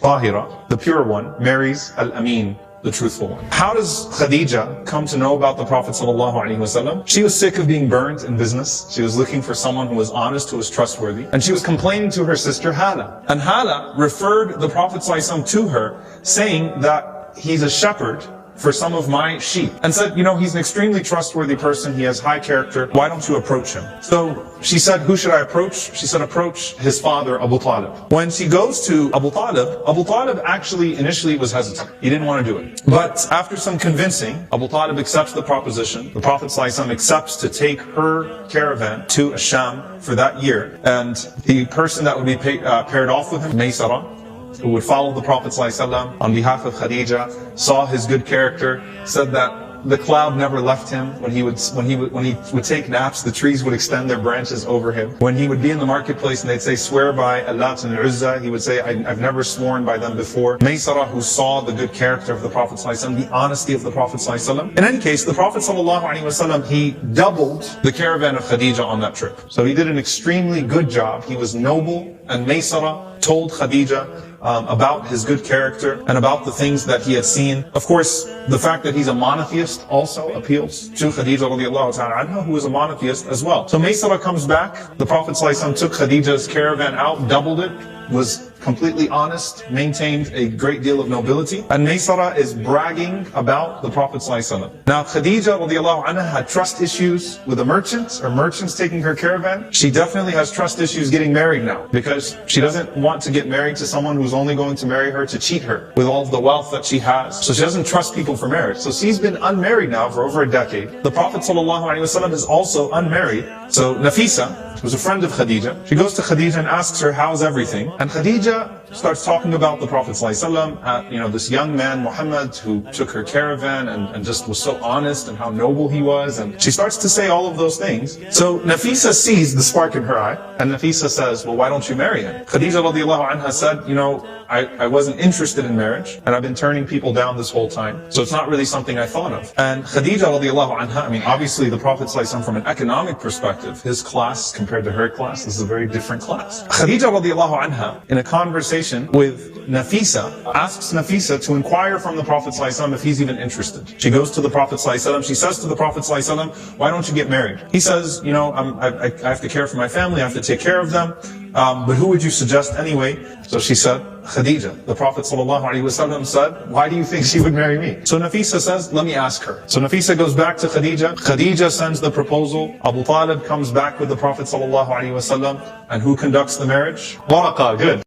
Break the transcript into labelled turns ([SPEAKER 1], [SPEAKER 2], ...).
[SPEAKER 1] Tahira, the pure one, marries Al-Amin, the truthful one. How does Khadijah come to know about the Prophet ﷺ? She was sick of being burned in business. She was looking for someone who was honest, who was trustworthy. And she was complaining to her sister Hala. And Hala referred the Prophet ﷺ to her, saying that he's a shepherd for some of my sheep. And said, he's an extremely trustworthy person. He has high character. Why don't you approach him? So she said, who should I approach? She said, approach his father, Abu Talib. When she goes to Abu Talib actually initially was hesitant. He didn't want to do it. But after some convincing, Abu Talib accepts the proposition. The Prophet ﷺ accepts to take her caravan to Sham for that year. And the person that would be paired off with him, Maysara, who would follow the Prophet ﷺ on behalf of Khadijah, saw his good character, said that the cloud never left him. When he would take naps, the trees would extend their branches over him. When he would be in the marketplace and they'd say, swear by Allat and Uzza, he would say, I've never sworn by them before. Maysara, who saw the good character of the Prophet ﷺ, the honesty of the Prophet ﷺ. In any case, the Prophet ﷺ, he doubled the caravan of Khadijah on that trip. So he did an extremely good job. He was noble, and Maysara told Khadijah about his good character and about the things that he had seen. Of course, the fact that he's a monotheist also appeals to Khadijah radiallahu ta'ala anha, who is a monotheist as well. So Maysara comes back. The Prophet ﷺ took Khadijah's caravan out, doubled it, was completely honest, maintained a great deal of nobility. And Maysara is bragging about the Prophet ﷺ. Now Khadijah radiallahu anha had trust issues with the merchants, or merchants taking her caravan. She definitely has trust issues getting married now, because she doesn't want to get married to someone who's only going to marry her to cheat her with all of the wealth that she has. So she doesn't trust people for marriage. So she's been unmarried now for over a decade. The Prophet ﷺ is also unmarried. So Nafisa, who's a friend of Khadijah, she goes to Khadijah and asks her, how's everything? And Khadijah starts talking about the Prophet ﷺ, this young man, Muhammad, who took her caravan and just was so honest and how noble he was. And she starts to say all of those things. So Nafisa sees the spark in her eye, and Nafisa says, well, why don't you marry him? Khadijah radiallahu anha said, I wasn't interested in marriage, and I've been turning people down this whole time. So it's not really something I thought of. And Khadijah radiallahu anha, obviously the Prophet ﷺ, from an economic perspective, his class compared to her class is a very different class. Khadijah radiallahu anha, in a conversation with Nafisa, asks Nafisa to inquire from the Prophet ﷺ if he's even interested. She goes to the Prophet ﷺ, she says to the Prophet ﷺ, why don't you get married? He says, I have to care for my family, I have to take care of them, but who would you suggest anyway? So she said, Khadijah. The Prophet ﷺ said, why do you think she would marry me? So Nafisa says, let me ask her. So Nafisa goes back to Khadijah. Khadijah sends the proposal. Abu Talib comes back with the Prophet ﷺ, and who conducts the marriage? Waraqa, good.